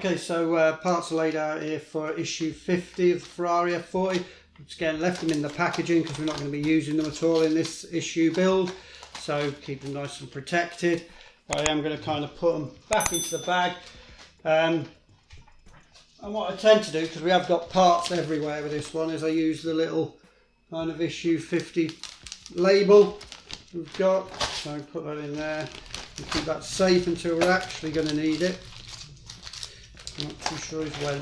Okay, so parts are laid out here for issue 50 of the Ferrari F40. Just again left them in the packaging because we're not going to be using them at all in this issue build, so keep them nice and protected. I am going to kind of put them back into the bag, and what I tend to do, because we have got parts everywhere with this one, is I use the little kind of issue 50 label we've got, so I put that in there and keep that safe until we're actually going to need it. I'm not too sure as when.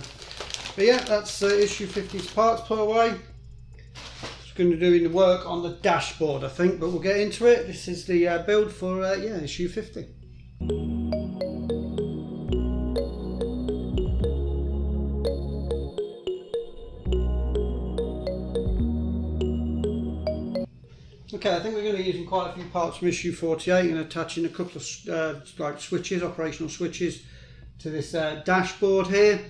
But yeah, that's issue 50's parts put away. Just going to do the work on the dashboard, I think, but we'll get into it. This is the build for yeah, issue 50. Okay, I think we're going to be using quite a few parts from issue 48 and attaching a couple of like switches, operational switches, to this dashboard here.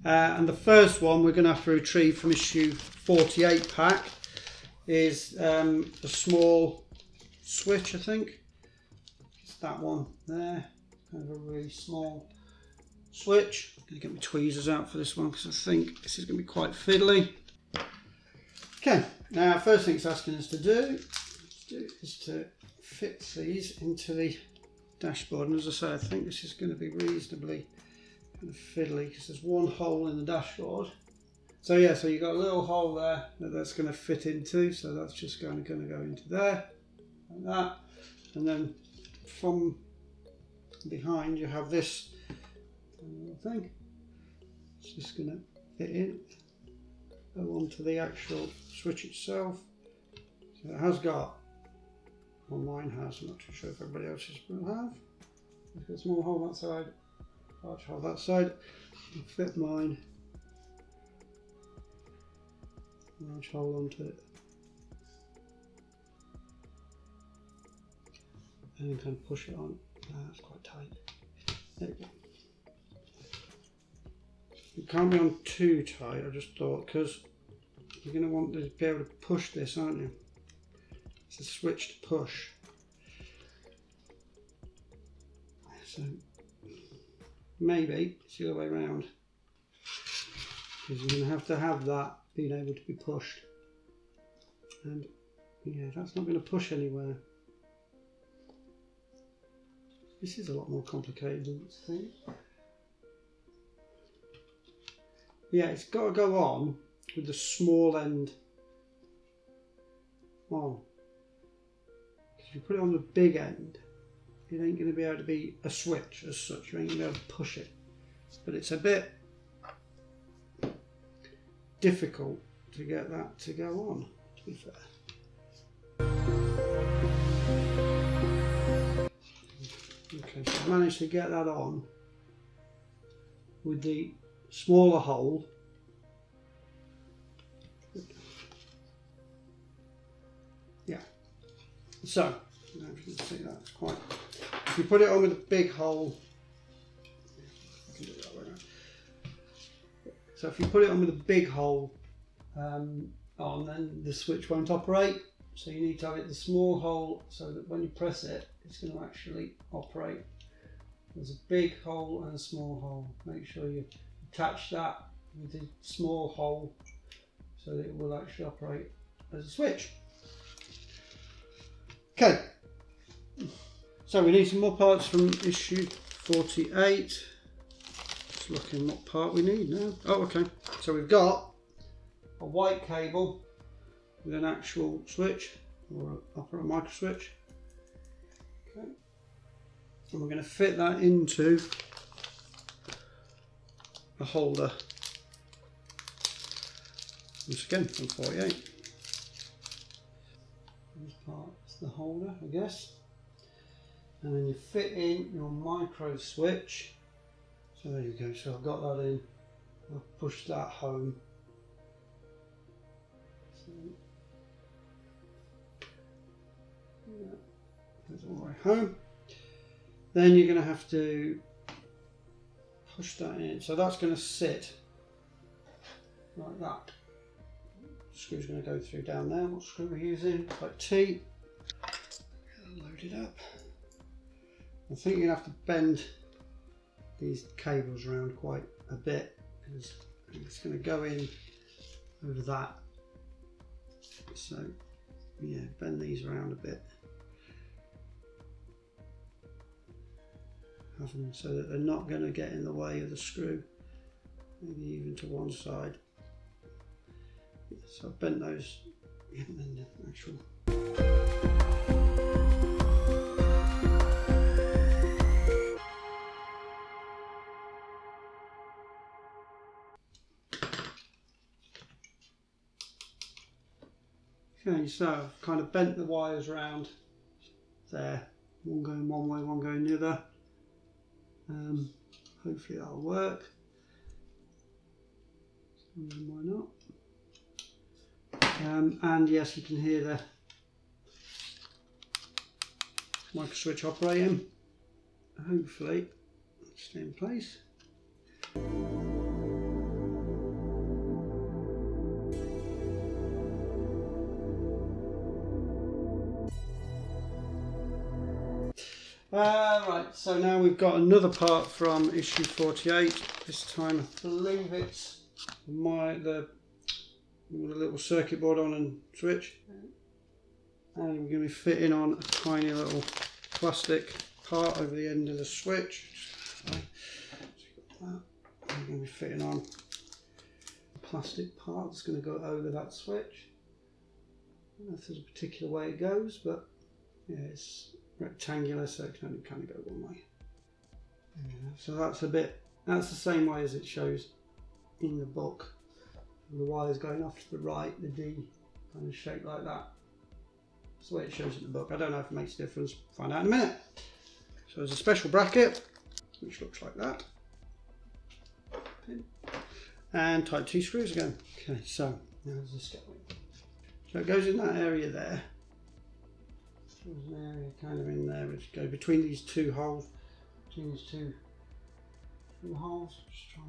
And the first one we're going to have to retrieve from issue 48 pack is a small switch, I think. It's that one there, kind of a really small switch. I'm going to get my tweezers out for this one because I think this is going to be quite fiddly. Okay, now first thing it's asking us to do is to fit these into the dashboard, and as I say, I think this is going to be reasonably kind of fiddly because there's one hole in the dashboard. So yeah, so you've got a little hole there that's going to fit into, so that's just going to go into there, like that, and then from behind you have this little thing. It's just going to fit in, go onto the actual switch itself. So it has got, well, mine has, I'm not too sure if everybody else's will have. It's got a small hole that side, large hole that side. I'll fit mine, large hole onto it, and then kind of push it on. That's quite tight. There we go. It can't be on too tight, I just thought, because you're going to want to be able to push this, aren't you? It's a switch to push. So maybe it's the other way around, because you're going to have that being able to be pushed, and yeah, that's not going to push anywhere. This is a lot more complicated than it's think. Yeah, it's got to go on with the small end on. If you put it on the big end, it ain't going to be able to be a switch as such. You ain't going to be able to push it. But it's a bit difficult to get that to go on, to be fair. Okay, so I managed to get that on with the smaller hole. Yeah. So, you can see that's quite. If you put it on with a big hole, I can do it that way now. So if you put it on with a big hole on, then the switch won't operate. So you need to have it the small hole so that when you press it, it's going to actually operate. There's a big hole and a small hole. Make sure you attach that with the small hole so that it will actually operate as a switch. Okay, so we need some more parts from issue 48. Just looking what part we need now. Oh, okay. So we've got a white cable with an actual switch, or a micro switch. Okay. And we're going to fit that into a holder. Once again from 48. This part is the holder, I guess. And then you fit in your micro switch. So there you go. So I've got that in. I'll push that home. So, yeah, goes all the way home. Then you're going to have to push that in. So that's going to sit like that. The screw's going to go through down there. What screw we're using? Like T. Load it up. I think you're going to have to bend these cables around quite a bit, because it's going to go in over that. So yeah, bend these around a bit, have them so that they're not going to get in the way of the screw, maybe even to one side. So I've bent those, and then the actual okay, so I've kind of bent the wires around there, one going one way, one going the other. Hopefully that'll work. Why not? And yes, you can hear the micro switch operating. Hopefully stay in place. Right, so now we've got another part from issue 48. This time I believe it's with a little circuit board on and switch, and we're going to be fitting on a tiny little plastic part over the end of the switch. We're going to be fitting on a plastic part that's going to go over that switch. I don't know if there's a particular way it goes, but yeah, it's rectangular, so it can only kind of go one way. Yeah, so that's the same way as it shows in the book. The wires going off to the right, the D kind of shaped like that. That's the way it shows in the book. I don't know if it makes a difference. Find out in a minute. So there's a special bracket which looks like that. Pin. And type 2 screws again. Okay, so now there's this going. So it goes in that area there. There's an area kind of in there which goes between these two holes, just trying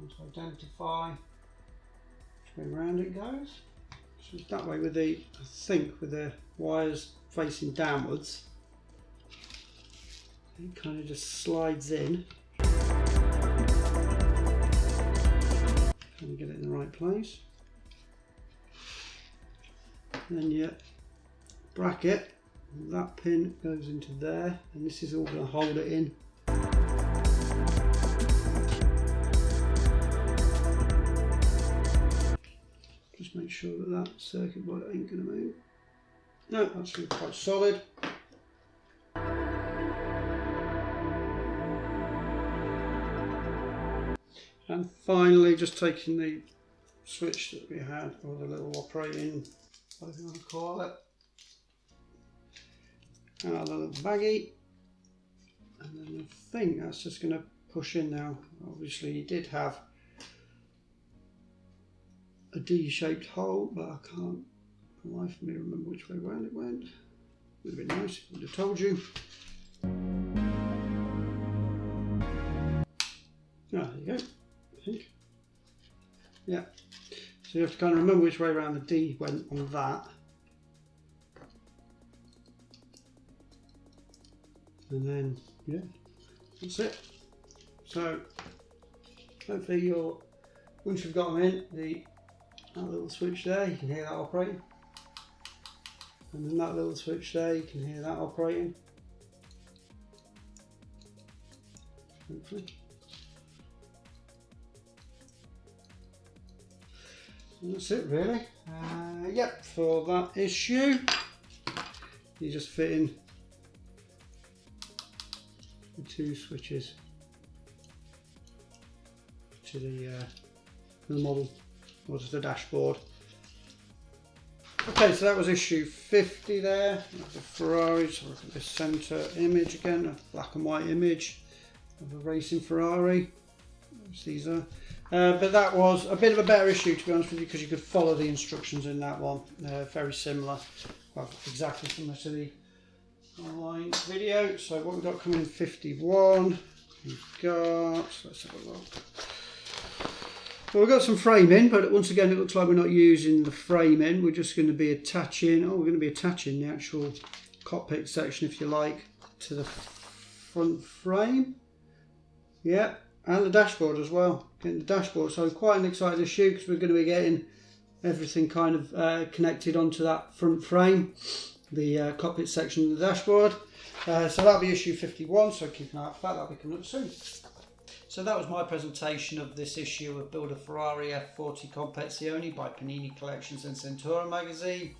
to identify which way around it goes. So it's that way with the, I think with the wires facing downwards, it kind of just slides in. Kind of get it in the right place. And then your bracket, that pin goes into there, and this is all going to hold it in. Just make sure that that circuit board ain't going to move. No, that's really quite solid. And finally, just taking the switch that we had, or the little operating, whatever you want to call it, out of the little baggie, and then I think that's just going to push in now. Obviously you did have a D-shaped hole, but I can't for the life of me remember which way around it went. Would have been nice if I would have told you. There you go, I think. Yeah, so you have to kind of remember which way around the D went on that. And then, yeah, that's it. So, hopefully once you've got them in, that little switch there, you can hear that operating. And then that little switch there, you can hear that operating. Hopefully. And that's it really. Yep, for that issue, you just fit in the two switches to the model, or to the dashboard. Okay, so that was issue 50 there, the Ferrari. So look at this centre image again, a black and white image of a racing Ferrari. These are, but that was a bit of a better issue, to be honest with you, because you could follow the instructions in that one. Very similar, well, exactly similar to the online video. So what we've got coming in 51, we've got, let's have a look. Well, we've got some framing, but once again it looks like we're not using the framing. We're just going to be attaching, we're going to be attaching the actual cockpit section, if you like, to the front frame. Yeah, and the dashboard as well. Getting the dashboard, so quite an exciting issue because we're going to be getting everything kind of connected onto that front frame, the cockpit section of the dashboard. So that'll be issue 51, so keep an eye out for that, that'll be coming up soon. So that was my presentation of this issue of Build a Ferrari F40 Competizione by Panini Collections and Centauro magazine.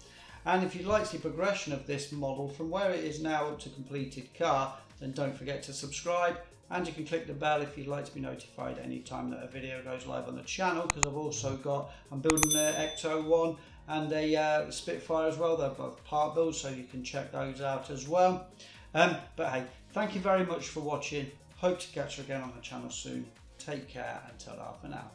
And if you'd like to see progression of this model from where it is now up to completed car, then don't forget to subscribe, and you can click the bell if you'd like to be notified any time that a video goes live on the channel, because I've also got, I'm building an Ecto one and a Spitfire as well. They're both part builds, so you can check those out as well. But hey, thank you very much for watching. Hope to catch you again on the channel soon. Take care and ta-ra for now.